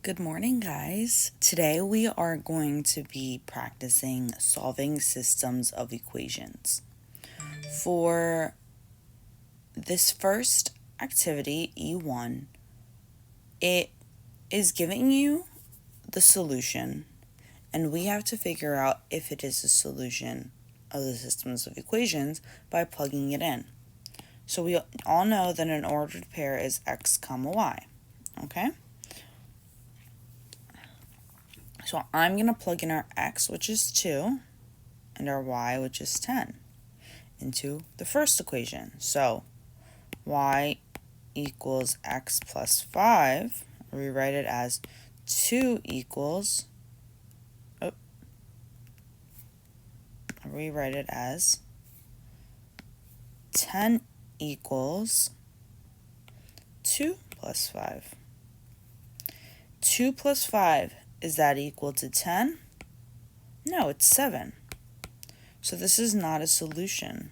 Good morning, guys. Today we are going to be practicing solving systems of equations. For this first activity, E.1, it is giving you the solution, and we have to figure out if it is a solution of the systems of equations by plugging it in. So we all know that an ordered pair is x comma y, okay? So I'm going to plug in our x, which is 2, and our y, which is 10, into the first equation. So y equals x plus 5. I'll rewrite it as 2 equals, I'll rewrite it as 10 equals 2 plus 5. 2 plus 5, is that equal to 10? No, it's 7. So this is not a solution.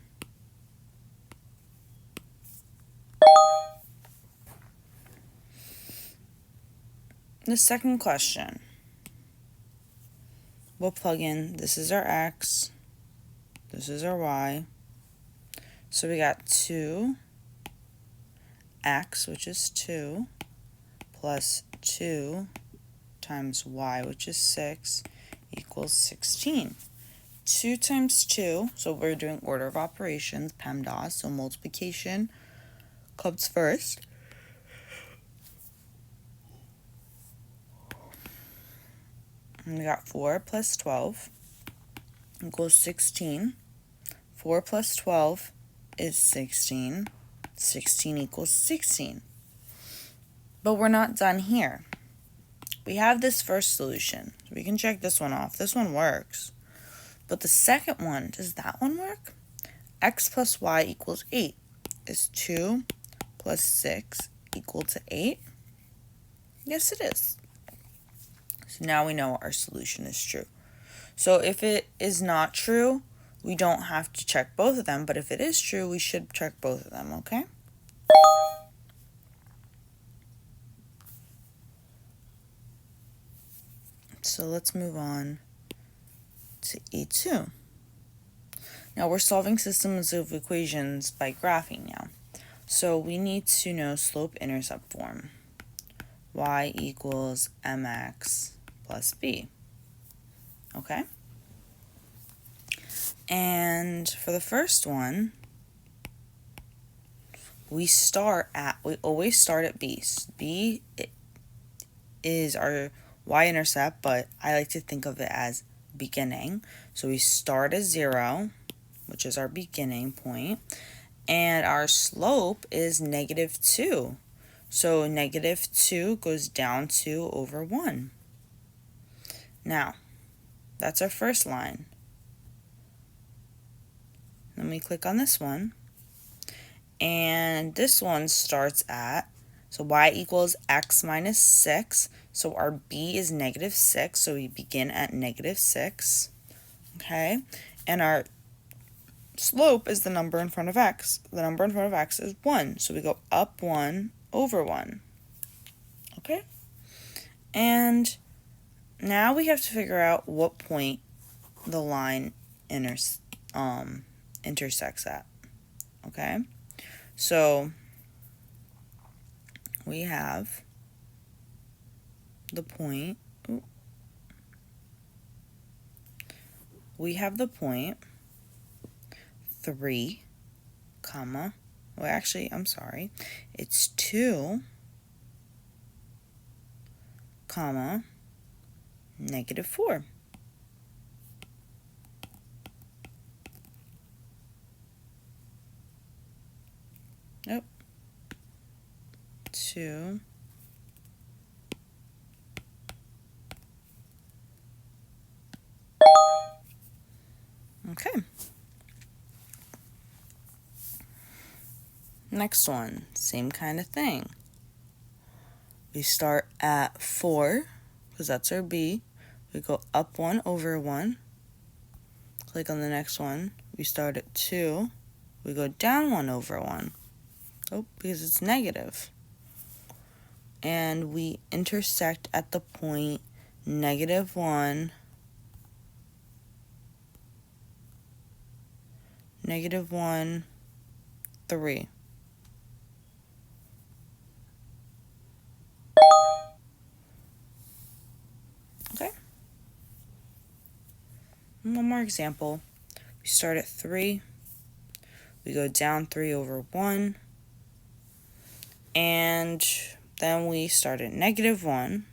The second question, we'll plug in, this is our x, this is our y. So we got 2x, which is 2, plus 2 times y, which is 6, equals 16. 2 times 2, so we're doing order of operations, PEMDAS, so multiplication comes first. And we got 4 plus 12 equals 16. 4 plus 12 is 16. 16 equals 16. But we're not done here. We have this first solution. We can check this one off. This one works. But the second one, does that one work? X plus y equals 8. Is 2 plus 6 equal to 8? Yes, it is. So now we know our solution is true. So if it is not true, we don't have to check both of them. But if it is true, we should check both of them, okay? So let's move on to E2. Now we're solving systems of equations by graphing now. So we need to know slope-intercept form. Y equals mx plus b. Okay? And for the first one, we always start at b. B is our y-intercept, but I like to think of it as beginning. So we start at 0, which is our beginning point, and our slope is -2. So -2 goes down 2 over 1. Now, that's our first line. Then we click on this one, and this one starts at, so y equals x minus 6, so our b is -6, so we begin at -6, okay? And our slope is the number in front of x. The number in front of x is 1, so we go up 1 over 1, okay? And now we have to figure out what point the line intersects at, okay? So we have the point, 3, comma, well actually, I'm sorry, it's 2, comma, -4. Nope. 2. Okay. Next one, same kind of thing. We start at 4, because that's our b. We go up 1 over 1. Click on the next one. We start at 2. We go down 1 over 1. Oh, because it's negative. and we intersect at the point -1, -1, 3. Okay. One more example. We start at 3. We go down 3 over 1. And then we start at -1.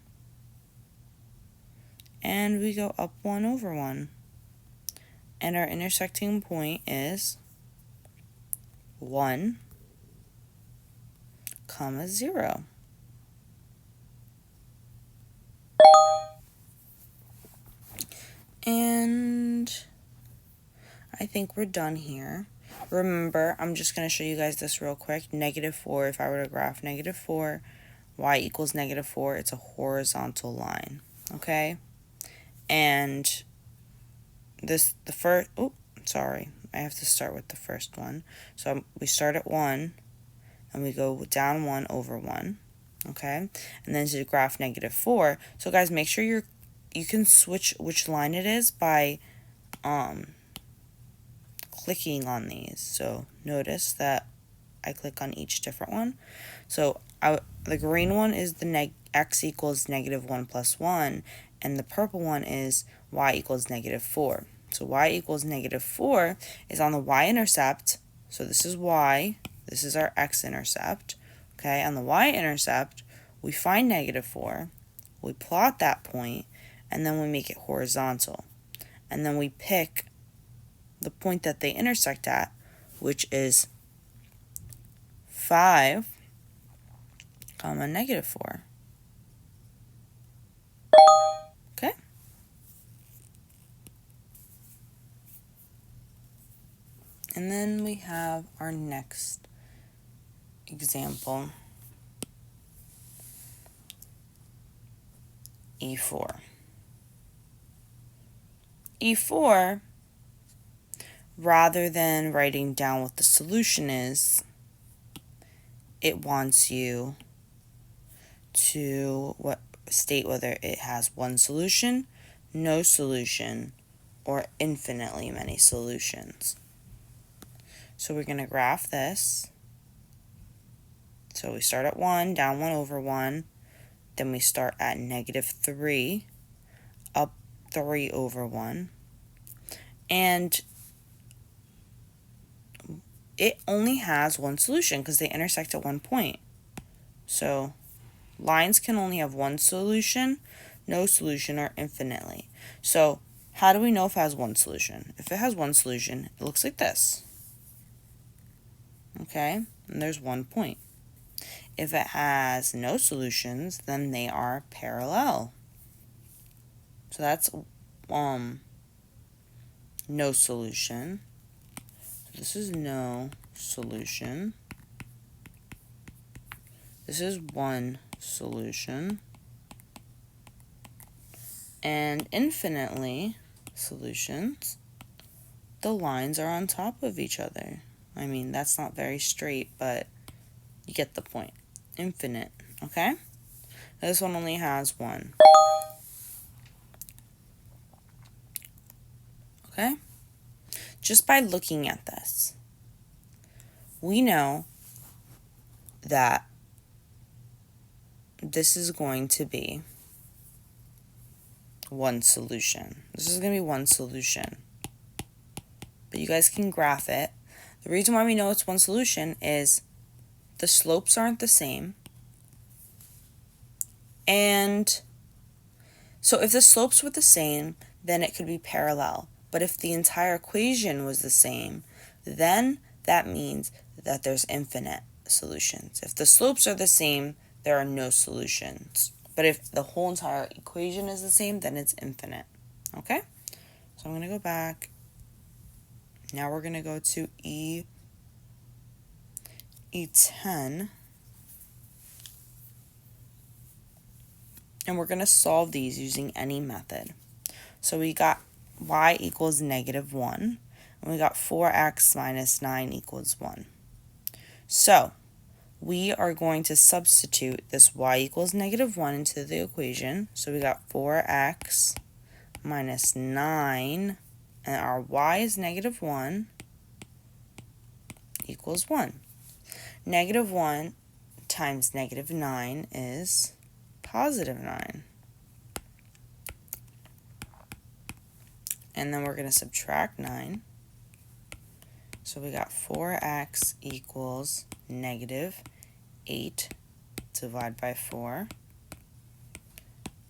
And we go up 1 over 1. And our intersecting point is 1, 0. And I think we're done here. Remember, I'm just going to show you guys this real quick. -4, if I were to graph -4, y equals -4, it's a horizontal line, okay? And I have to start with the first one. So we start at 1, and we go down 1 over 1, okay? And then to graph -4, so guys, make sure you can switch which line it is by clicking on these. So notice that I click on each different one. So the green one is the x equals -1 plus 1, and the purple one is y equals -4. So y equals -4 is on the y-intercept. So this is y, this is our x-intercept. Okay, on the y-intercept, we find -4, we plot that point, and then we make it horizontal. And then we pick the point that they intersect at, which is 5, -4. Okay? And then we have our next example, E4. E4, rather than writing down what the solution is, it wants you to state whether it has one solution, no solution, or infinitely many solutions. So we're going to graph this. So we start at 1, down 1 over 1. Then we start at -3, up 3 over 1. And it only has one solution because they intersect at one point. So lines can only have one solution, no solution, or infinitely. So how do we know if it has one solution? If it has one solution, it looks like this. Okay, and there's one point. If it has no solutions, then they are parallel. So that's no solution. This is no solution. This is one solution. And infinitely solutions, the lines are on top of each other. I mean, that's not very straight, but you get the point. Infinite, okay? This one only has one. Okay? Just by looking at this, we know that this is going to be one solution. This is going to be one solution. But you guys can graph it. The reason why we know it's one solution is the slopes aren't the same. And so if the slopes were the same, then it could be parallel. But if the entire equation was the same, then that means that there's infinite solutions. If the slopes are the same, there are no solutions. But if the whole entire equation is the same, then it's infinite. Okay? So I'm going to go back. Now we're going to go to E10. And we're going to solve these using any method. So we got y equals -1. And we got 4x minus 9 equals 1. So we are going to substitute this y equals -1 into the equation. So we got 4x minus 9, and our y is -1 equals 1. -1 times -9 is +9. And then we're going to subtract 9. So we got 4x equals -8 divided by 4.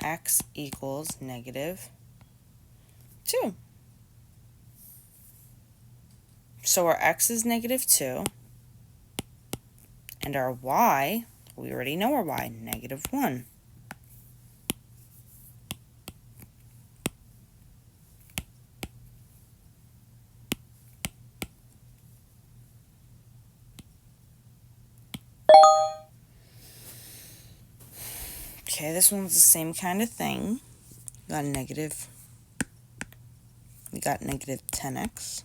X equals -2. So our x is -2. And our y, we already know our y, -1. Okay, this one's the same kind of thing. We got -10x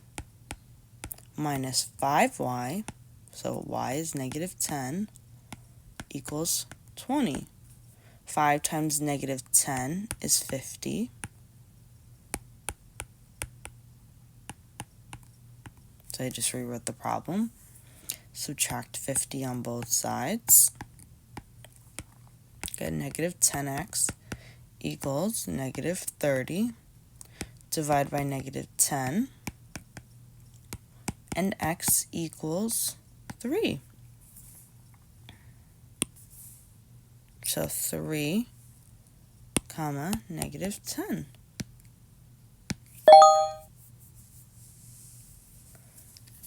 minus 5y, so y is -10, equals 20. 5 times -10 is 50. So I just rewrote the problem. Subtract 50 on both sides. Get -10x equals -30. Divide by -10. And x equals 3. So 3, -10.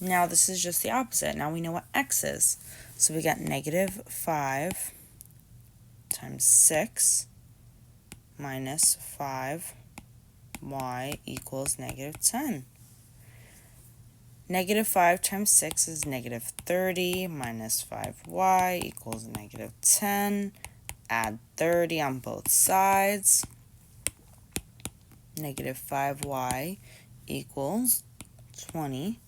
Now this is just the opposite. Now we know what x is. So we got -5 times 6 minus 5y equals -10. -5 times 6 is -30 minus 5y equals -10. Add 30 on both sides. -5y equals 20.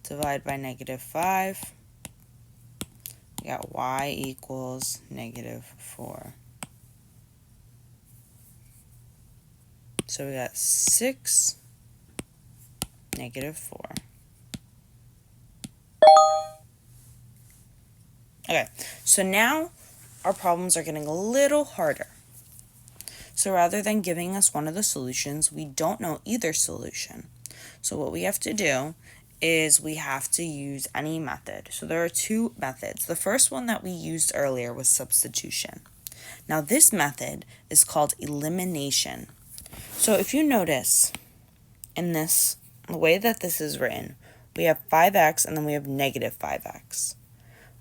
Divide by -5. We got y equals -4. So we got 6, -4. Okay, so now our problems are getting a little harder. So rather than giving us one of the solutions, we don't know either solution. So what we have to do is we have to use any method. So there are two methods. The first one that we used earlier was substitution. Now this method is called elimination. So if you notice in this, the way that this is written, we have 5x and then we have -5x.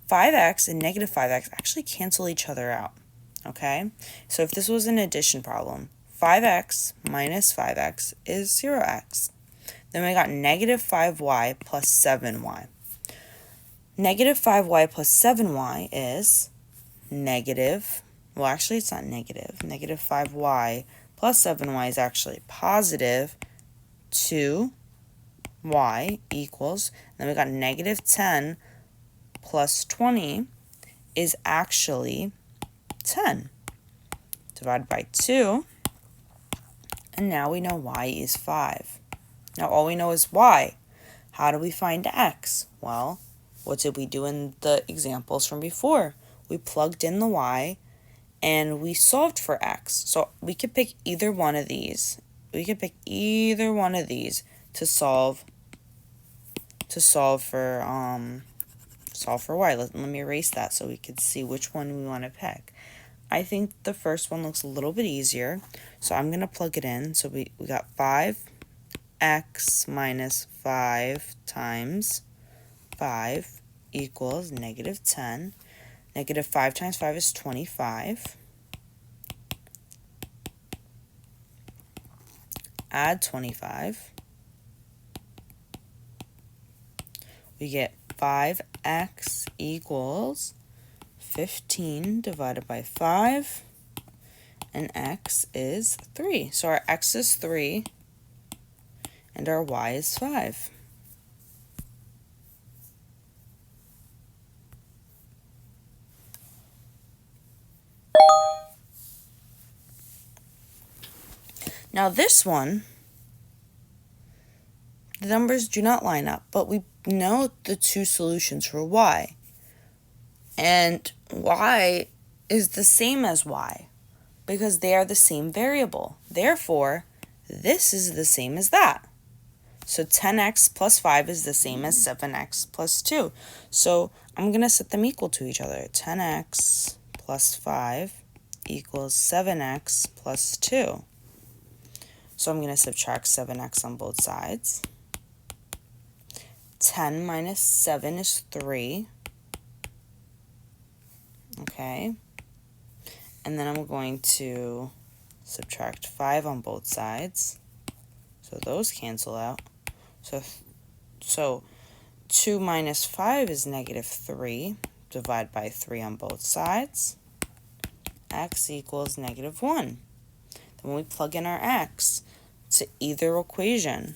5x and -5x actually cancel each other out, okay? So if this was an addition problem, 5x minus 5x is 0x. Then we got -5y plus 7y. -5y plus 7y is well, actually it's not negative. -5y plus 7y is actually positive 2y equals, then we got -10 plus 20 is actually 10. Divided by 2, and now we know y is 5. Now all we know is y. How do we find x? Well, what did we do in the examples from before? We plugged in the y and we solved for x. So we could pick either one of these. We could pick either one of these to solve for y. Let me erase that so we could see which one we want to pick. I think the first one looks a little bit easier, so I'm going to plug it in. So we got 5x minus 5 times 5 equals -10. -5 times 5 is 25. Add 25. We get 5x equals 15 divided by 5, and x is 3. So our x is 3, and our y is 5. Now this one, the numbers do not line up, but we know the two solutions for y. And y is the same as y because they are the same variable. Therefore, this is the same as that. So 10x plus 5 is the same as 7x plus 2. So I'm going to set them equal to each other. 10x plus 5 equals 7x plus 2. So I'm going to subtract 7x on both sides. 10 minus 7 is 3. Okay. And then I'm going to subtract 5 on both sides. So those cancel out. So 2 minus 5 is negative 3. Divide by 3 on both sides. X equals negative 1. Then we plug in our x to either equation.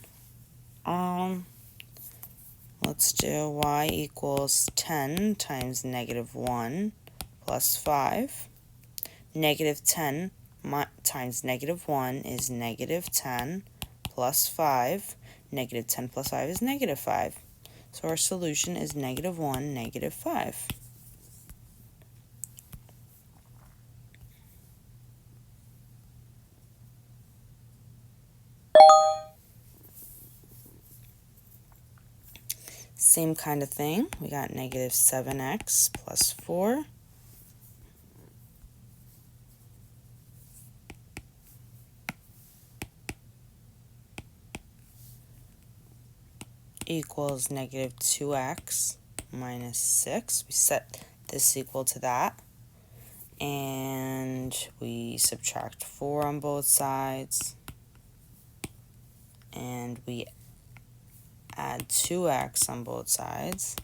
Let's do y equals 10 times negative 1 plus 5. Negative 10 times negative 1 is negative 10 plus 5. Negative 10 plus 5 is negative 5. So our solution is negative 1, negative 5. Same kind of thing. We got negative 7x plus 4. Equals negative 2x minus 6. We set this equal to that. And we subtract 4 on both sides. And we add 2x on both sides.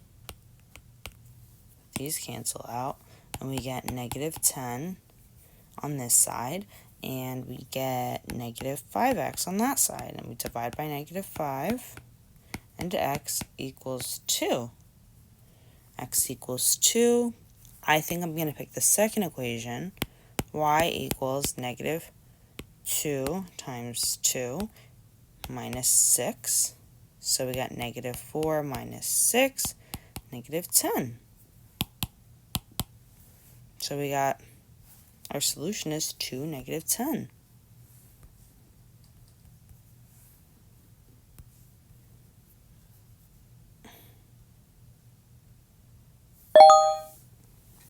These cancel out. And we get negative 10 on this side. And we get negative 5x on that side. And we divide by negative 5. And x equals 2. X equals 2. I think I'm going to pick the second equation. Y equals negative 2 times 2 minus 6. So we got negative 4 minus 6, negative 10. So we got our solution is 2, negative 10.